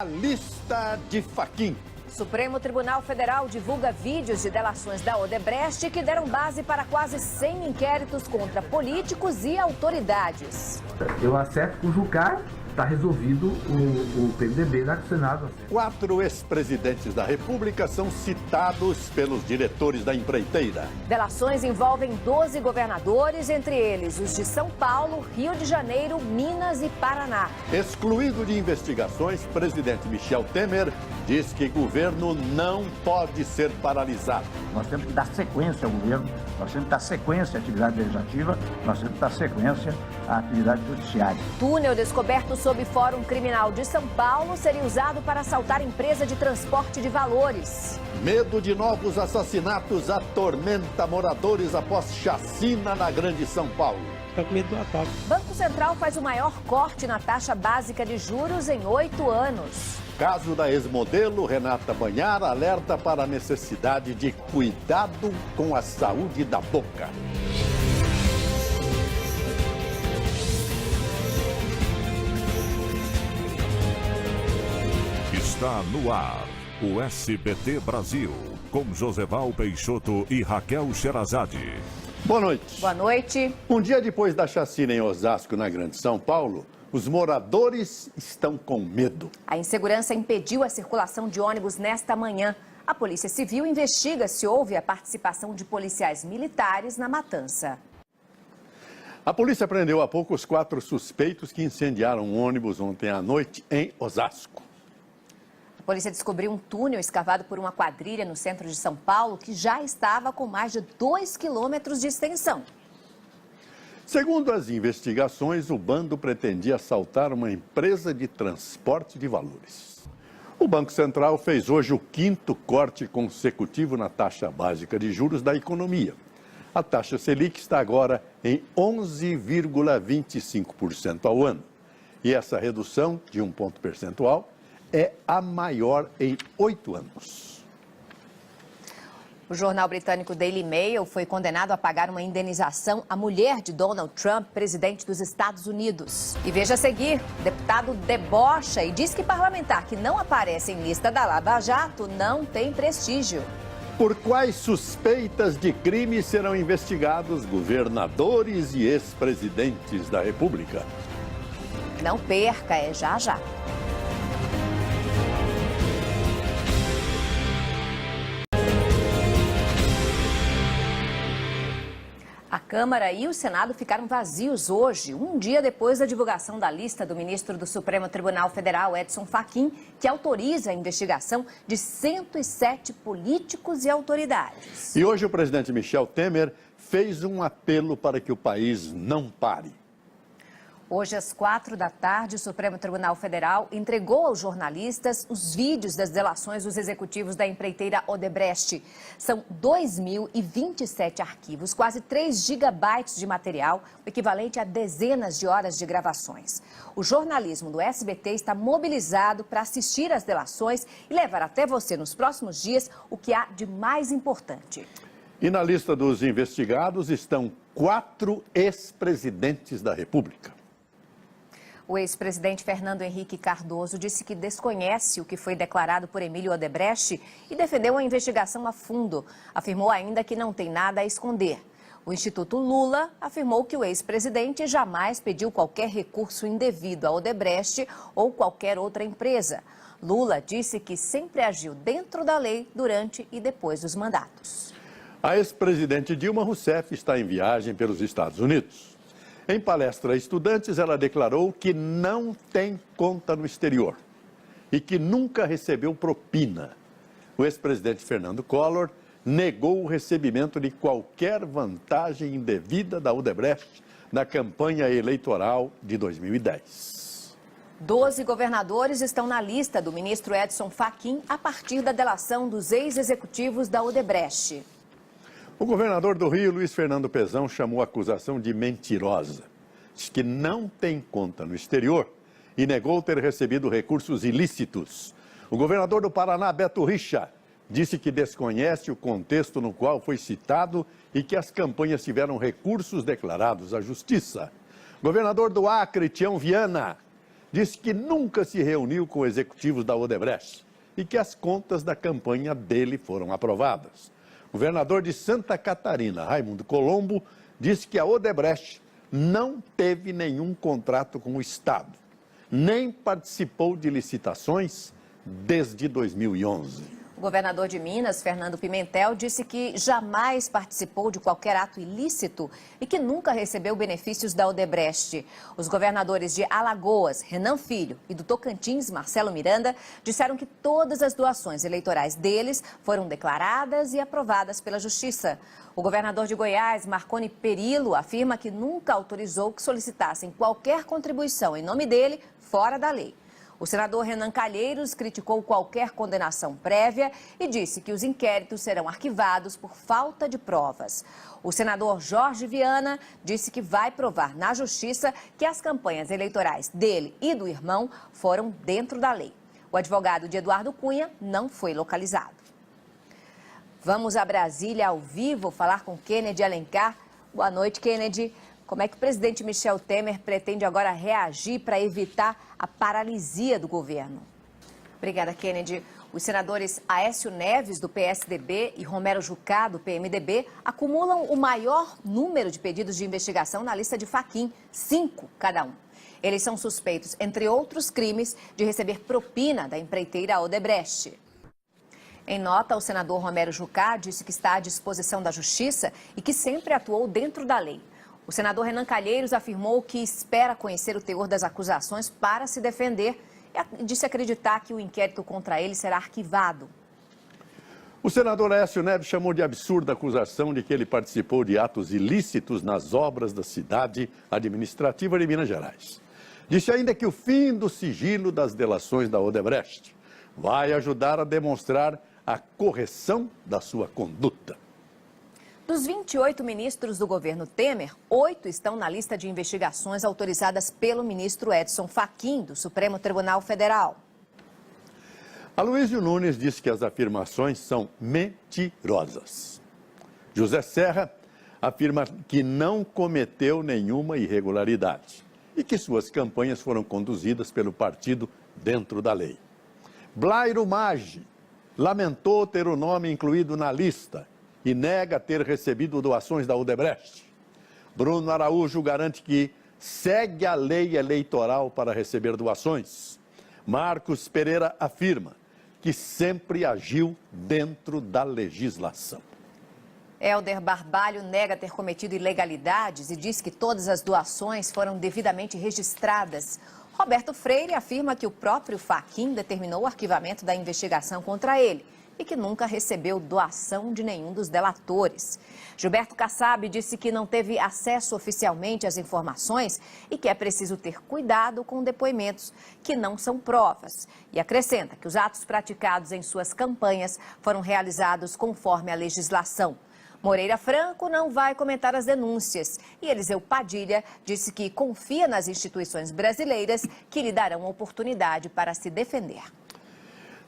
A lista de Fachin. Supremo Tribunal Federal divulga vídeos de delações da Odebrecht que deram base para quase 100 inquéritos contra políticos e autoridades. Eu acerto que o Jucá está resolvido o PMDB lá no Senado. 4 ex-presidentes da República são citados pelos diretores da empreiteira. Delações envolvem 12 governadores, entre eles os de São Paulo, Rio de Janeiro, Minas e Paraná. Excluído de investigações, presidente Michel Temer diz que governo não pode ser paralisado. Nós temos que dar sequência ao governo, nós temos que dar sequência à atividade legislativa, nós temos que dar sequência à atividade judiciária. Túnel descoberto sob Fórum Criminal de São Paulo seria usado para assaltar empresa de transporte de valores. Medo de novos assassinatos atormenta moradores após chacina na Grande São Paulo. Está com medo do ataque. Banco Central faz o maior corte na taxa básica de juros em 8 anos. Caso da ex-modelo Renata Banhar alerta para a necessidade de cuidado com a saúde da boca. Está no ar o SBT Brasil, com Joseval Peixoto e Raquel Sherazade. Boa noite. Boa noite. Um dia depois da chacina em Osasco, na Grande São Paulo, os moradores estão com medo. A insegurança impediu a circulação de ônibus nesta manhã. A Polícia Civil investiga se houve a participação de policiais militares na matança. A polícia prendeu há pouco os 4 suspeitos que incendiaram um ônibus ontem à noite em Osasco. A polícia descobriu um túnel escavado por uma quadrilha no centro de São Paulo que já estava com mais de 2 quilômetros de extensão. Segundo as investigações, o bando pretendia assaltar uma empresa de transporte de valores. O Banco Central fez hoje o 5º corte consecutivo na taxa básica de juros da economia. A taxa Selic está agora em 11,25% ao ano. E essa redução de 1 ponto percentual é a maior em 8 anos. O jornal britânico Daily Mail foi condenado a pagar uma indenização à mulher de Donald Trump, presidente dos Estados Unidos. E veja a seguir, o deputado debocha e diz que parlamentar que não aparece em lista da Lava Jato não tem prestígio. Por quais suspeitas de crime serão investigados governadores e ex-presidentes da República? Não perca, é já já. A Câmara e o Senado ficaram vazios hoje, um dia depois da divulgação da lista do ministro do Supremo Tribunal Federal, Edson Fachin, que autoriza a investigação de 107 políticos e autoridades. E hoje o presidente Michel Temer fez um apelo para que o país não pare. Hoje, às 4 da tarde, o Supremo Tribunal Federal entregou aos jornalistas os vídeos das delações dos executivos da empreiteira Odebrecht. São 2.027 arquivos, quase 3 gigabytes de material, o equivalente a dezenas de horas de gravações. O jornalismo do SBT está mobilizado para assistir às delações e levar até você nos próximos dias o que há de mais importante. E na lista dos investigados estão 4 ex-presidentes da República. O ex-presidente Fernando Henrique Cardoso disse que desconhece o que foi declarado por Emílio Odebrecht e defendeu a investigação a fundo. Afirmou ainda que não tem nada a esconder. O Instituto Lula afirmou que o ex-presidente jamais pediu qualquer recurso indevido a Odebrecht ou qualquer outra empresa. Lula disse que sempre agiu dentro da lei durante e depois dos mandatos. A ex-presidente Dilma Rousseff está em viagem pelos Estados Unidos. Em palestra a estudantes, ela declarou que não tem conta no exterior e que nunca recebeu propina. O ex-presidente Fernando Collor negou o recebimento de qualquer vantagem indevida da Odebrecht na campanha eleitoral de 2010. 12 governadores estão na lista do ministro Edson Fachin a partir da delação dos ex-executivos da Odebrecht. O governador do Rio, Luiz Fernando Pezão, chamou a acusação de mentirosa. Diz que não tem conta no exterior e negou ter recebido recursos ilícitos. O governador do Paraná, Beto Richa, disse que desconhece o contexto no qual foi citado e que as campanhas tiveram recursos declarados à Justiça. Governador do Acre, Tião Viana, disse que nunca se reuniu com executivos da Odebrecht e que as contas da campanha dele foram aprovadas. O governador de Santa Catarina, Raimundo Colombo, disse que a Odebrecht não teve nenhum contrato com o Estado, nem participou de licitações desde 2011. O governador de Minas, Fernando Pimentel, disse que jamais participou de qualquer ato ilícito e que nunca recebeu benefícios da Odebrecht. Os governadores de Alagoas, Renan Filho, e do Tocantins, Marcelo Miranda, disseram que todas as doações eleitorais deles foram declaradas e aprovadas pela Justiça. O governador de Goiás, Marconi Perillo, afirma que nunca autorizou que solicitassem qualquer contribuição em nome dele fora da lei. O senador Renan Calheiros criticou qualquer condenação prévia e disse que os inquéritos serão arquivados por falta de provas. O senador Jorge Viana disse que vai provar na Justiça que as campanhas eleitorais dele e do irmão foram dentro da lei. O advogado de Eduardo Cunha não foi localizado. Vamos a Brasília ao vivo falar com Kennedy Alencar. Boa noite, Kennedy. Como é que o presidente Michel Temer pretende agora reagir para evitar a paralisia do governo? Obrigada, Kennedy. Os senadores Aécio Neves, do PSDB, e Romero Jucá, do PMDB, acumulam o maior número de pedidos de investigação na lista de Fachin, 5 cada um. Eles são suspeitos, entre outros crimes, de receber propina da empreiteira Odebrecht. Em nota, o senador Romero Jucá disse que está à disposição da Justiça e que sempre atuou dentro da lei. O senador Renan Calheiros afirmou que espera conhecer o teor das acusações para se defender e disse acreditar que o inquérito contra ele será arquivado. O senador Aécio Neves chamou de absurda a acusação de que ele participou de atos ilícitos nas obras da cidade administrativa de Minas Gerais. Disse ainda que o fim do sigilo das delações da Odebrecht vai ajudar a demonstrar a correção da sua conduta. Dos 28 ministros do governo Temer, 8 estão na lista de investigações autorizadas pelo ministro Edson Fachin, do Supremo Tribunal Federal. Aloysio Nunes disse que as afirmações são mentirosas. José Serra afirma que não cometeu nenhuma irregularidade e que suas campanhas foram conduzidas pelo partido dentro da lei. Blairo Maggi lamentou ter o nome incluído na lista e nega ter recebido doações da Odebrecht. Bruno Araújo garante que segue a lei eleitoral para receber doações. Marcos Pereira afirma que sempre agiu dentro da legislação. Hélder Barbalho nega ter cometido ilegalidades e diz que todas as doações foram devidamente registradas. Roberto Freire afirma que o próprio Fachin determinou o arquivamento da investigação contra ele e que nunca recebeu doação de nenhum dos delatores. Gilberto Kassab disse que não teve acesso oficialmente às informações e que é preciso ter cuidado com depoimentos que não são provas. E acrescenta que os atos praticados em suas campanhas foram realizados conforme a legislação. Moreira Franco não vai comentar as denúncias e Eliseu Padilha disse que confia nas instituições brasileiras que lhe darão oportunidade para se defender.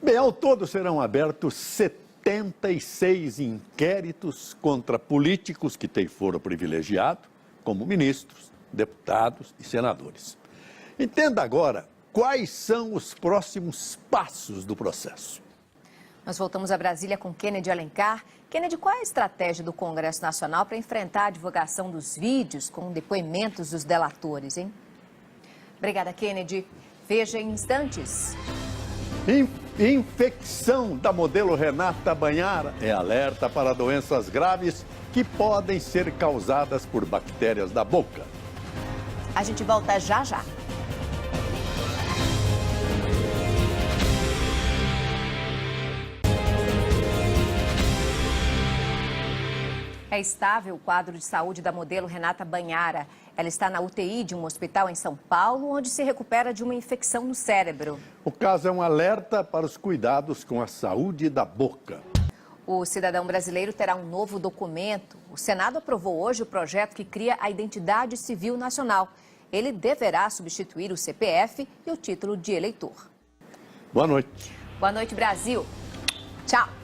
Bem, ao todo serão abertos 76 inquéritos contra políticos que têm foro privilegiado, como ministros, deputados e senadores. Entenda agora quais são os próximos passos do processo. Nós voltamos a Brasília com Kennedy Alencar. Kennedy, qual é a estratégia do Congresso Nacional para enfrentar a divulgação dos vídeos com depoimentos dos delatores, hein? Obrigada, Kennedy. Veja em instantes. Infecção da modelo Renata Banhara é alerta para doenças graves que podem ser causadas por bactérias da boca. A gente volta já já. É estável o quadro de saúde da modelo Renata Banhara. Ela está na UTI de um hospital em São Paulo, onde se recupera de uma infecção no cérebro. O caso é um alerta para os cuidados com a saúde da boca. O cidadão brasileiro terá um novo documento. O Senado aprovou hoje o projeto que cria a Identidade Civil Nacional. Ele deverá substituir o CPF e o título de eleitor. Boa noite. Boa noite, Brasil. Tchau.